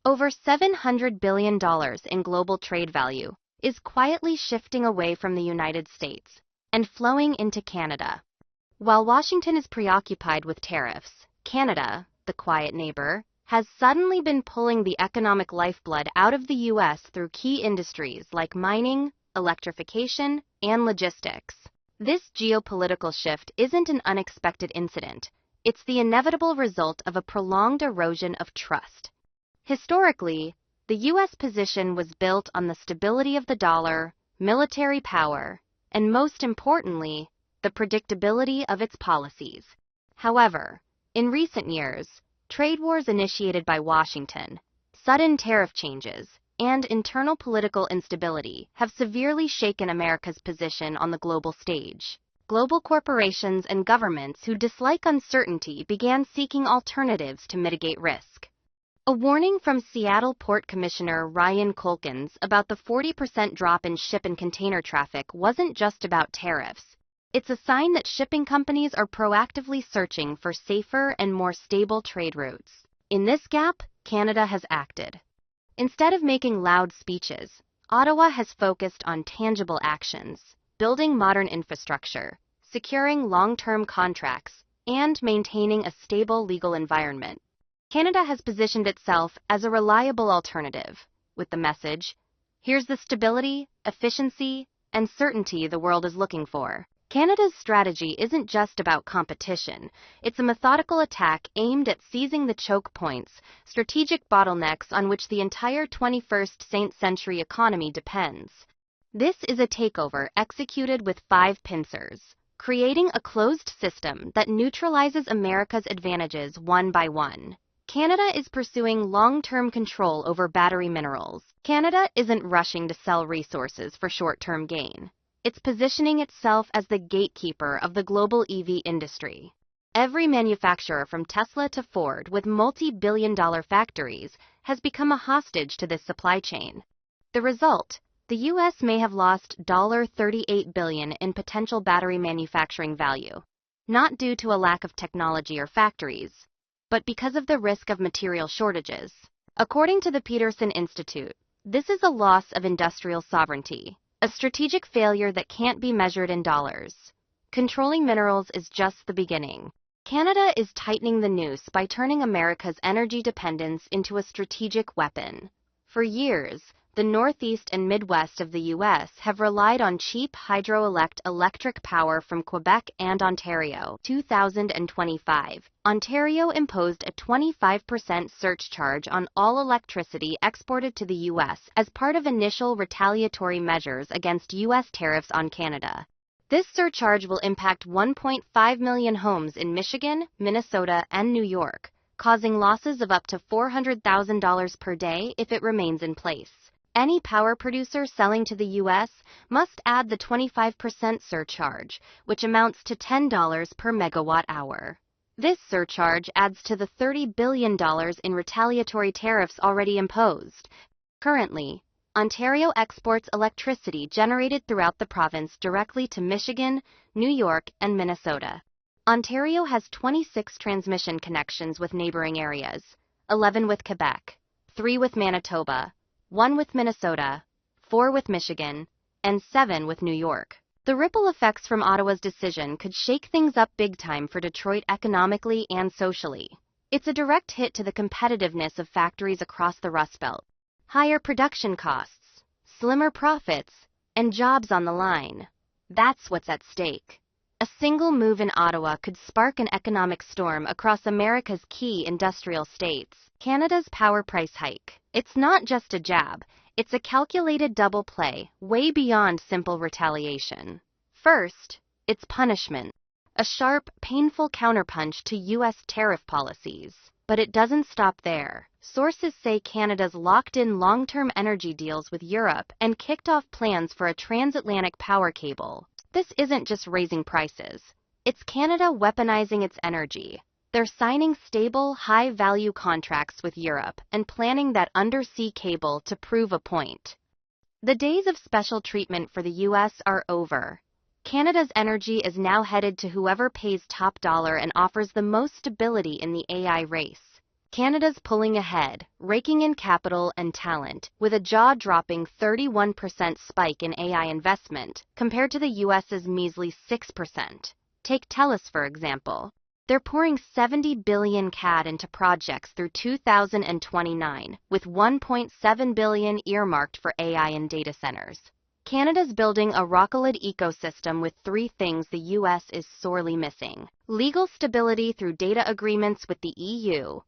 over $700 billion in global trade value, is quietly shifting away from the United States and flowing into Canada. While Washington is preoccupied with tariffs, Canada, the quiet neighbor, has suddenly been pulling the economic lifeblood out of the U.S. through key industries like mining, electrification, and logistics. This geopolitical shift isn't an unexpected incident. It's the inevitable result of a prolonged erosion of trust. Historically, the U.S. position was built on the stability of the dollar, military power, and most importantly, the predictability of its policies. However, in recent years, trade wars initiated by Washington, sudden tariff changes, and internal political instability have severely shaken America's position on the global stage. Global corporations and governments who dislike uncertainty began seeking alternatives to mitigate risk. A warning from Seattle Port Commissioner Ryan Colkins about the 40% drop in ship and container traffic wasn't just about tariffs. It's a sign that shipping companies are proactively searching for safer and more stable trade routes. In this gap, Canada has acted. Instead of making loud speeches, Ottawa has focused on tangible actions, building modern infrastructure, securing long-term contracts, and maintaining a stable legal environment. Canada has positioned itself as a reliable alternative, with the message, "Here's the stability, efficiency, and certainty the world is looking for." Canada's strategy isn't just about competition. It's a methodical attack aimed at seizing the choke points, strategic bottlenecks on which the entire 21st century economy depends. This is a takeover executed with 5 pincers, creating a closed system that neutralizes America's advantages one by one. Canada is pursuing long-term control over battery minerals. Canada isn't rushing to sell resources for short-term gain. It's positioning itself as the gatekeeper of the global EV industry. Every manufacturer from Tesla to Ford with multi-billion-dollar factories has become a hostage to this supply chain. The result, the U.S. may have lost $38 billion in potential battery manufacturing value, not due to a lack of technology or factories, but because of the risk of material shortages. According to the Peterson Institute, this is a loss of industrial sovereignty, a strategic failure that can't be measured in dollars. Controlling minerals is just the beginning. Canada is tightening the noose by turning America's energy dependence into a strategic weapon. For years, the Northeast and Midwest of the U.S. have relied on cheap hydroelectric power from Quebec and Ontario. 2025, Ontario imposed a 25% surcharge on all electricity exported to the U.S. as part of initial retaliatory measures against U.S. tariffs on Canada. This surcharge will impact 1.5 million homes in Michigan, Minnesota, and New York, causing losses of up to $400,000 per day if it remains in place. Any power producer selling to the U.S. must add the 25% surcharge, which amounts to $10 per megawatt hour. This surcharge adds to the $30 billion in retaliatory tariffs already imposed. Currently, Ontario exports electricity generated throughout the province directly to Michigan, New York, and Minnesota. Ontario has 26 transmission connections with neighboring areas, 11 with Quebec, 3 with Manitoba, 1 with Minnesota, 4 with Michigan, and 7 with New York. The ripple effects from Ottawa's decision could shake things up big time for Detroit economically and socially. It's a direct hit to the competitiveness of factories across the Rust Belt. Higher production costs, slimmer profits, and jobs on the line. That's what's at stake. A single move in Ottawa could spark an economic storm across America's key industrial states. Canada's power price hike. It's not just a jab, it's a calculated double play, way beyond simple retaliation. First, it's punishment. A sharp, painful counterpunch to U.S. tariff policies. But it doesn't stop there. Sources say Canada's locked in long-term energy deals with Europe and kicked off plans for a transatlantic power cable. This isn't just raising prices. It's Canada weaponizing its energy. They're signing stable, high-value contracts with Europe and planning that undersea cable to prove a point. The days of special treatment for the U.S. are over. Canada's energy is now headed to whoever pays top dollar and offers the most stability in the AI race. Canada's pulling ahead, raking in capital and talent, with a jaw-dropping 31% spike in AI investment, compared to the US's measly 6%. Take TELUS, for example. They're pouring 70 billion CAD into projects through 2029, with 1.7 billion earmarked for AI and data centers. Canada's building a rock-solid ecosystem with three things the US is sorely missing: legal stability through data agreements with the EU,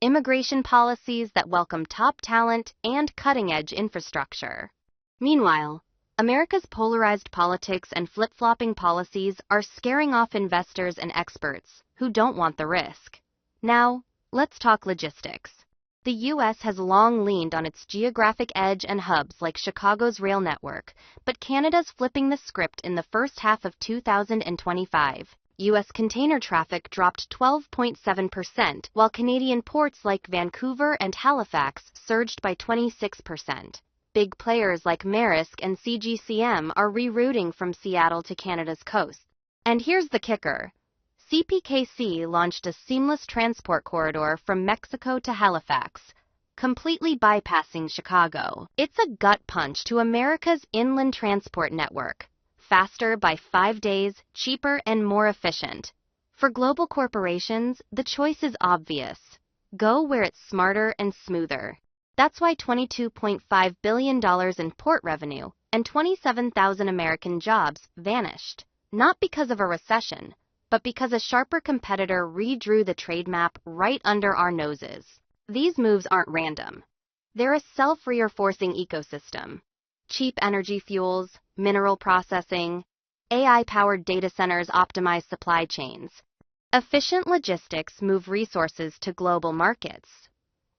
immigration policies that welcome top talent, and cutting-edge infrastructure. Meanwhile, America's polarized politics and flip-flopping policies are scaring off investors and experts who don't want the risk. Now, let's talk logistics. The US has long leaned on its geographic edge and hubs like Chicago's rail network, but Canada's flipping the script in the first half of 2025. U.S. container traffic dropped 12.7%, while Canadian ports like Vancouver and Halifax surged by 26%. Big players like Maersk and CGCM are rerouting from Seattle to Canada's coast. And here's the kicker. CPKC launched a seamless transport corridor from Mexico to Halifax, completely bypassing Chicago. It's a gut punch to America's inland transport network. Faster by 5 days, cheaper and more efficient. For global corporations, the choice is obvious. Go where it's smarter and smoother. That's why $22.5 billion in port revenue and 27,000 American jobs vanished. Not because of a recession, but because a sharper competitor redrew the trade map right under our noses. These moves aren't random. They're a self-reinforcing ecosystem. Cheap energy fuels, mineral processing, AI-powered data centers optimize supply chains. Efficient logistics move resources to global markets.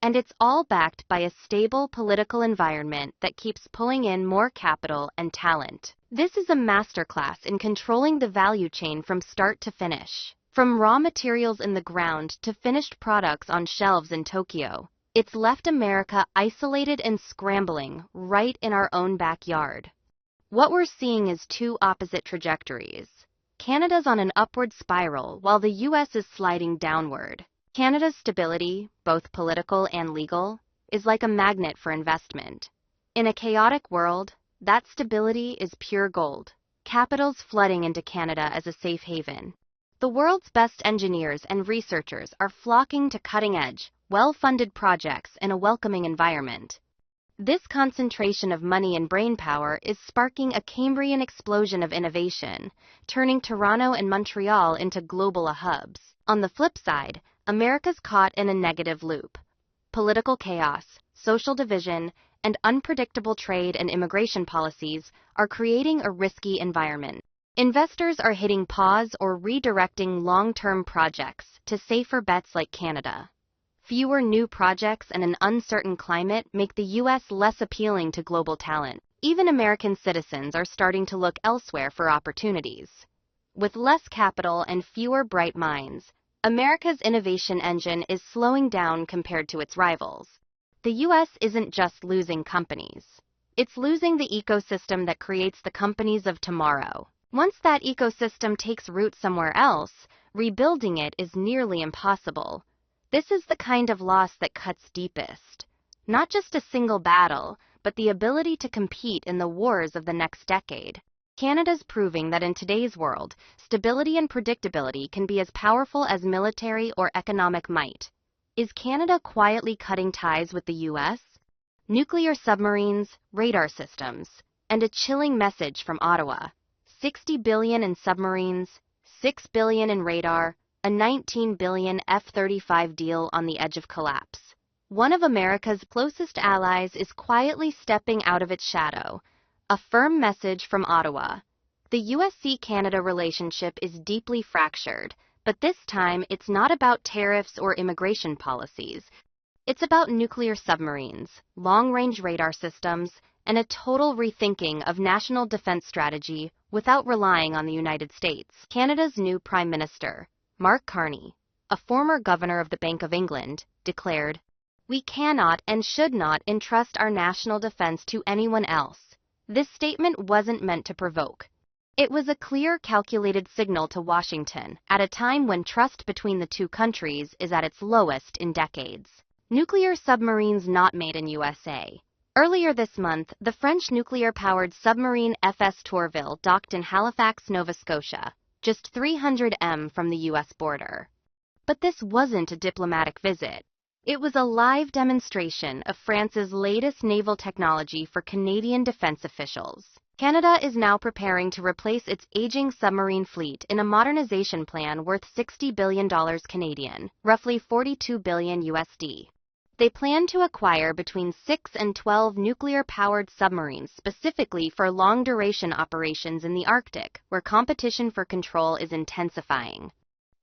And it's all backed by a stable political environment that keeps pulling in more capital and talent. This is a masterclass in controlling the value chain from start to finish. From raw materials in the ground to finished products on shelves in Tokyo, it's left America isolated and scrambling right in our own backyard. What we're seeing is two opposite trajectories. Canada's on an upward spiral while the US is sliding downward. Canada's stability, both political and legal, is like a magnet for investment. In a chaotic world, that stability is pure gold. Capital's flooding into Canada as a safe haven. The world's best engineers and researchers are flocking to cutting-edge, well-funded projects in a welcoming environment. This concentration of money and brainpower is sparking a Cambrian explosion of innovation, turning Toronto and Montreal into global hubs. On the flip side, America's caught in a negative loop. Political chaos, social division, and unpredictable trade and immigration policies are creating a risky environment. Investors are hitting pause or redirecting long-term projects to safer bets like Canada. Fewer new projects and an uncertain climate make the U.S. less appealing to global talent. Even American citizens are starting to look elsewhere for opportunities. With less capital and fewer bright minds, America's innovation engine is slowing down compared to its rivals. The U.S. isn't just losing companies. It's losing the ecosystem that creates the companies of tomorrow. Once that ecosystem takes root somewhere else, rebuilding it is nearly impossible. This is the kind of loss that cuts deepest. Not just a single battle, but the ability to compete in the wars of the next decade. Canada's proving that in today's world, stability and predictability can be as powerful as military or economic might. Is Canada quietly cutting ties with the U.S.? Nuclear submarines, radar systems, and a chilling message from Ottawa. $60 billion in submarines, $6 billion in radar, a $19 billion F-35 deal on the edge of collapse. One of America's closest allies is quietly stepping out of its shadow. A firm message from Ottawa. The USC-Canada relationship is deeply fractured, but this time it's not about tariffs or immigration policies. It's about nuclear submarines, long-range radar systems, and a total rethinking of national defense strategy without relying on the United States. Canada's new Prime Minister, Mark Carney, a former governor of the Bank of England, declared, "We cannot and should not entrust our national defense to anyone else." This statement wasn't meant to provoke. It was a clear, calculated signal to Washington at a time when trust between the two countries is at its lowest in decades. Nuclear submarines not made in USA. Earlier this month, the French nuclear-powered submarine FS Tourville docked in Halifax, Nova Scotia, just 300 m from the U.S. border. But this wasn't a diplomatic visit. It was a live demonstration of France's latest naval technology for Canadian defense officials. Canada is now preparing to replace its aging submarine fleet in a modernization plan worth $60 billion Canadian, roughly $42 billion USD. They plan to acquire between 6 and 12 nuclear-powered submarines specifically for long-duration operations in the Arctic, where competition for control is intensifying.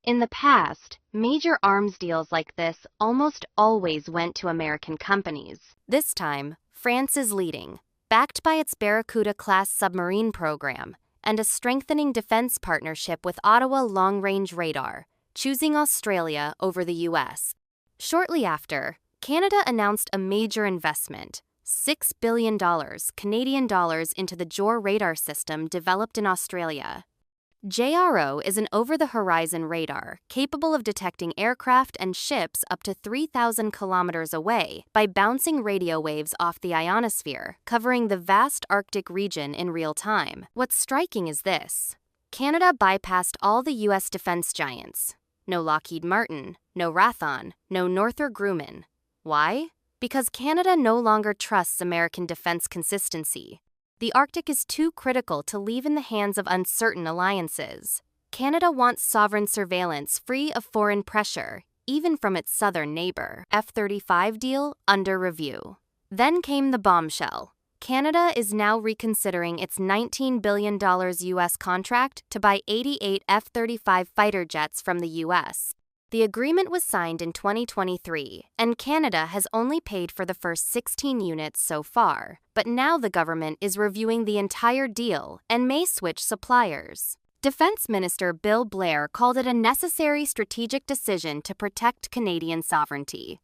In the past, major arms deals like this almost always went to American companies. This time, France is leading, backed by its Barracuda-class submarine program and a strengthening defense partnership with Ottawa Long Range Radar, choosing Australia over the U.S. Shortly after, Canada announced a major investment, $6 billion Canadian dollars into the JOR radar system developed in Australia. JRO is an over-the-horizon radar capable of detecting aircraft and ships up to 3,000 kilometers away by bouncing radio waves off the ionosphere, covering the vast Arctic region in real time. What's striking is this. Canada bypassed all the U.S. defense giants. No Lockheed Martin, no Raytheon, no Northrop Grumman. Why? Because Canada no longer trusts American defense consistency. The Arctic is too critical to leave in the hands of uncertain alliances. Canada wants sovereign surveillance free of foreign pressure, even from its southern neighbor. F-35 deal under review. Then came the bombshell. Canada is now reconsidering its $19 billion U.S. contract to buy 88 F-35 fighter jets from the U.S. The agreement was signed in 2023, and Canada has only paid for the first 16 units so far. But now the government is reviewing the entire deal and may switch suppliers. Defense Minister Bill Blair called it a necessary strategic decision to protect Canadian sovereignty.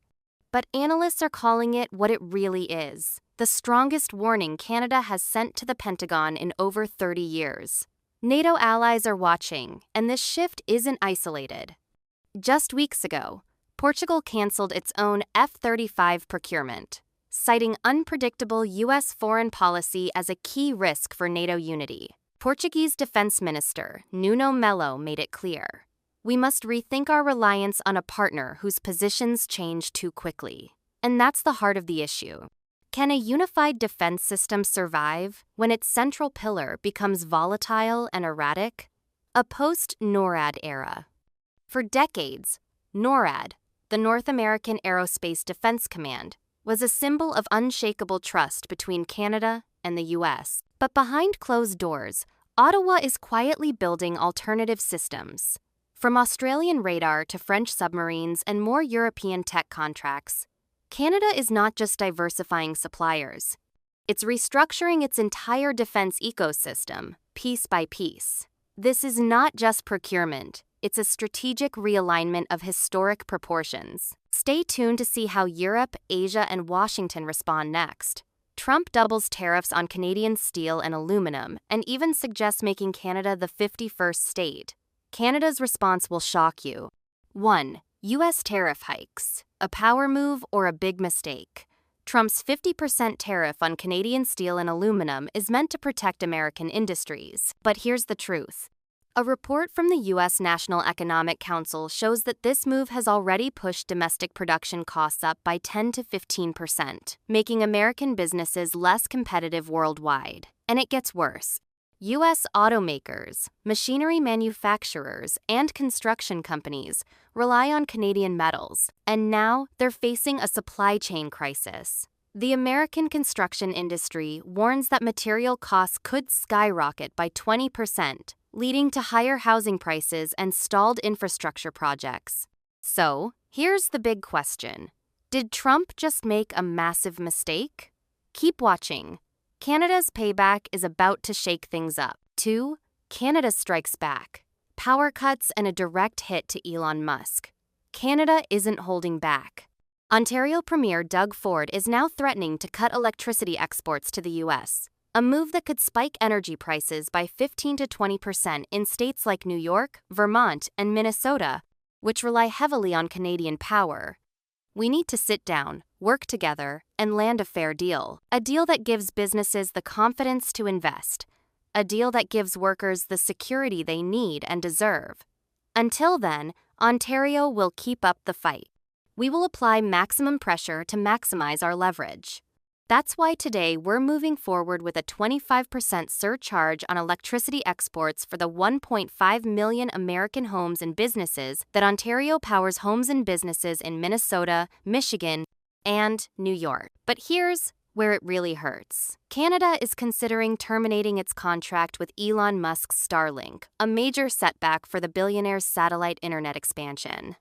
But analysts are calling it what it really is: the strongest warning Canada has sent to the Pentagon in over 30 years. NATO allies are watching, and this shift isn't isolated. Just weeks ago, Portugal canceled its own F-35 procurement, citing unpredictable U.S. foreign policy as a key risk for NATO unity. Portuguese Defense Minister Nuno Melo made it clear. We must rethink our reliance on a partner whose positions change too quickly. And that's the heart of the issue. Can a unified defense system survive when its central pillar becomes volatile and erratic? A post-NORAD era. For decades, NORAD, the North American Aerospace Defense Command, was a symbol of unshakable trust between Canada and the U.S. But behind closed doors, Ottawa is quietly building alternative systems. From Australian radar to French submarines and more European tech contracts, Canada is not just diversifying suppliers. It's restructuring its entire defense ecosystem, piece by piece. This is not just procurement. It's a strategic realignment of historic proportions. Stay tuned to see how Europe, Asia, and Washington respond next. Trump doubles tariffs on Canadian steel and aluminum and even suggests making Canada the 51st state. Canada's response will shock you. 1. U.S. tariff hikes. A power move or a big mistake? Trump's 50% tariff on Canadian steel and aluminum is meant to protect American industries. But here's the truth. A report from the U.S. National Economic Council shows that this move has already pushed domestic production costs up by 10 to 15%, making American businesses less competitive worldwide. And it gets worse. U.S. automakers, machinery manufacturers, and construction companies rely on Canadian metals, and now they're facing a supply chain crisis. The American construction industry warns that material costs could skyrocket by 20%, leading to higher housing prices and stalled infrastructure projects. So, here's the big question. Did Trump just make a massive mistake? Keep watching. Canada's payback is about to shake things up. 2. Canada strikes back. Power cuts and a direct hit to Elon Musk. Canada isn't holding back. Ontario Premier Doug Ford is now threatening to cut electricity exports to the U.S. a move that could spike energy prices by 15 to 20% in states like New York, Vermont, and Minnesota, which rely heavily on Canadian power. We need to sit down, work together, and land a fair deal. A deal that gives businesses the confidence to invest. A deal that gives workers the security they need and deserve. Until then, Ontario will keep up the fight. We will apply maximum pressure to maximize our leverage. That's why today we're moving forward with a 25% surcharge on electricity exports for the 1.5 million American homes and businesses that Ontario powers homes and businesses in Minnesota, Michigan, and New York. But here's where it really hurts. Canada is considering terminating its contract with Elon Musk's Starlink, a major setback for the billionaire's satellite internet expansion.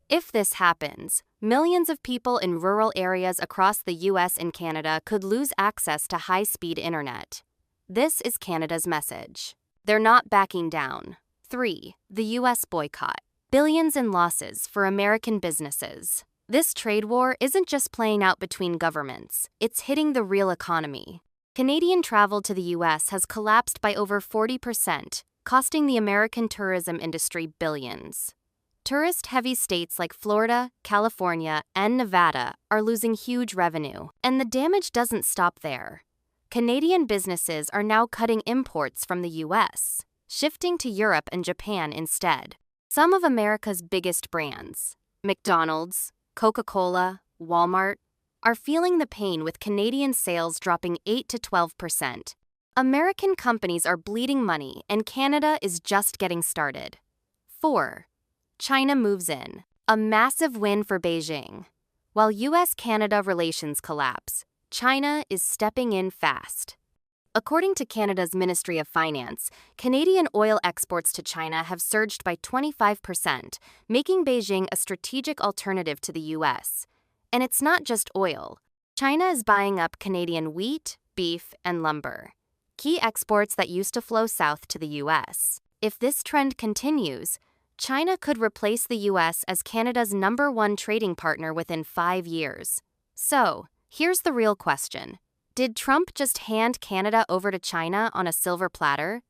If this happens, millions of people in rural areas across the US and Canada could lose access to high-speed internet. This is Canada's message. They're not backing down. 3. The US boycott. Billions in losses for American businesses. This trade war isn't just playing out between governments, it's hitting the real economy. Canadian travel to the US has collapsed by over 40%, costing the American tourism industry billions. Tourist-heavy states like Florida, California, and Nevada are losing huge revenue, and the damage doesn't stop there. Canadian businesses are now cutting imports from the US, shifting to Europe and Japan instead. Some of America's biggest brands, McDonald's, Coca-Cola, Walmart, are feeling the pain with Canadian sales dropping 8 to 12%. American companies are bleeding money, and Canada is just getting started. 4. China moves in. A massive win for Beijing. While US-Canada relations collapse, China is stepping in fast. According to Canada's Ministry of Finance, Canadian oil exports to China have surged by 25%, making Beijing a strategic alternative to the US. And it's not just oil. China is buying up Canadian wheat, beef, and lumber, key exports that used to flow south to the US. If this trend continues, China could replace the US as Canada's #1 trading partner within 5 years. So, here's the real question. Did Trump just hand Canada over to China on a silver platter?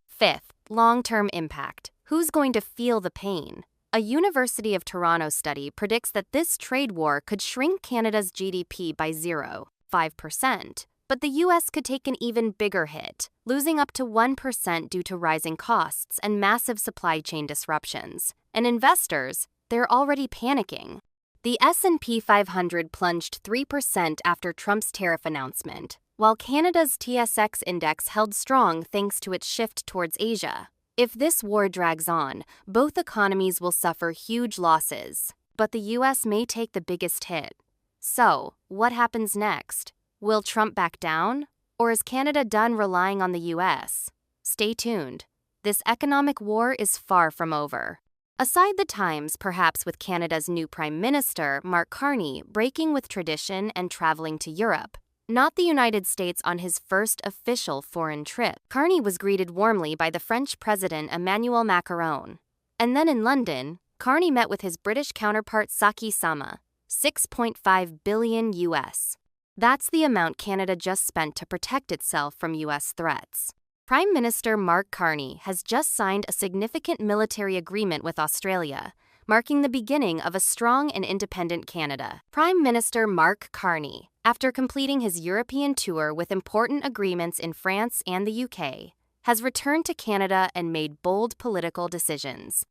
5th, long-term impact. Who's going to feel the pain? A University of Toronto study predicts that this trade war could shrink Canada's GDP by 0.5%. But the US could take an even bigger hit, losing up to 1% due to rising costs and massive supply chain disruptions. And investors, they're already panicking. The S&P 500 plunged 3% after Trump's tariff announcement, while Canada's TSX index held strong thanks to its shift towards Asia. If this war drags on, both economies will suffer huge losses, but the US may take the biggest hit. So, what happens next? Will Trump back down? Or is Canada done relying on the US? Stay tuned. This economic war is far from over. Aside the times, perhaps with Canada's new Prime Minister, Mark Carney, breaking with tradition and traveling to Europe, not the United States on his first official foreign trip. Carney was greeted warmly by the French President Emmanuel Macron. And then in London, Carney met with his British counterpart Saki Sama, $6.5 billion US. That's the amount Canada just spent to protect itself from US threats. Prime Minister Mark Carney has just signed a significant military agreement with Australia, marking the beginning of a strong and independent Canada. Prime Minister Mark Carney, after completing his European tour with important agreements in France and the UK, has returned to Canada and made bold political decisions.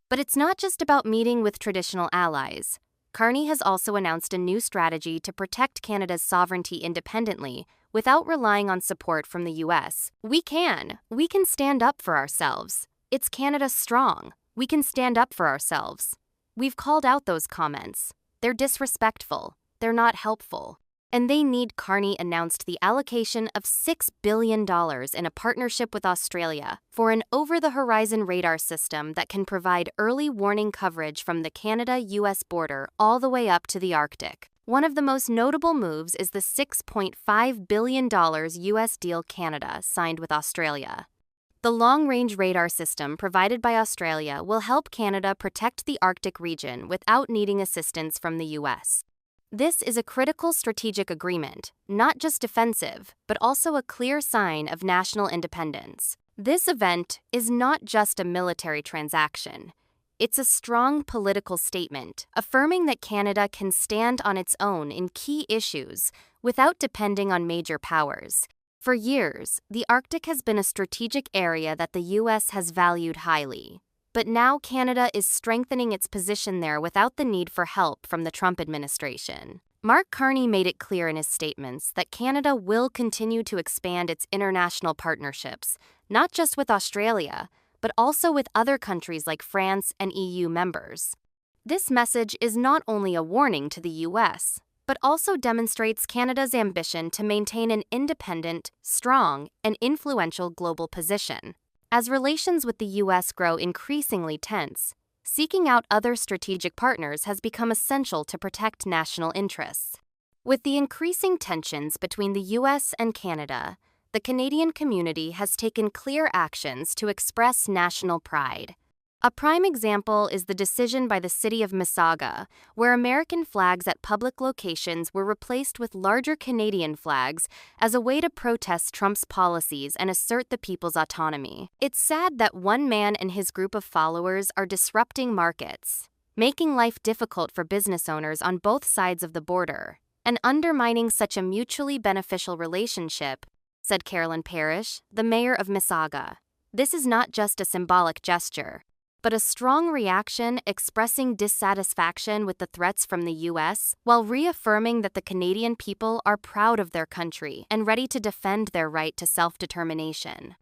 But it's not just about meeting with traditional allies. Carney has also announced a new strategy to protect Canada's sovereignty independently without relying on support from the US. We can stand up for ourselves. It's Canada strong. We can stand up for ourselves. We've called out those comments. They're disrespectful. They're not helpful. And they need. Carney announced the allocation of $6 billion in a partnership with Australia for an over-the-horizon radar system that can provide early warning coverage from the Canada-US border all the way up to the Arctic. One of the most notable moves is the $6.5 billion US deal Canada signed with Australia. The long-range radar system provided by Australia will help Canada protect the Arctic region without needing assistance from the US. This is a critical strategic agreement, not just defensive, but also a clear sign of national independence. This event is not just a military transaction. It's a strong political statement, affirming that Canada can stand on its own in key issues without depending on major powers. For years, the Arctic has been a strategic area that the U.S. has valued highly. But now Canada is strengthening its position there without the need for help from the Trump administration. Mark Carney made it clear in his statements that Canada will continue to expand its international partnerships, not just with Australia, but also with other countries like France and EU members. This message is not only a warning to the U.S., but also demonstrates Canada's ambition to maintain an independent, strong, and influential global position. As relations with the U.S. grow increasingly tense, seeking out other strategic partners has become essential to protect national interests. With the increasing tensions between the U.S. and Canada, the Canadian community has taken clear actions to express national pride. A prime example is the decision by the city of Mississauga, where American flags at public locations were replaced with larger Canadian flags as a way to protest Trump's policies and assert the people's autonomy. It's sad that one man and his group of followers are disrupting markets, making life difficult for business owners on both sides of the border, and undermining such a mutually beneficial relationship, said Carolyn Parrish, the mayor of Mississauga. This is not just a symbolic gesture, but a strong reaction expressing dissatisfaction with the threats from the U.S. while reaffirming that the Canadian people are proud of their country and ready to defend their right to self-determination.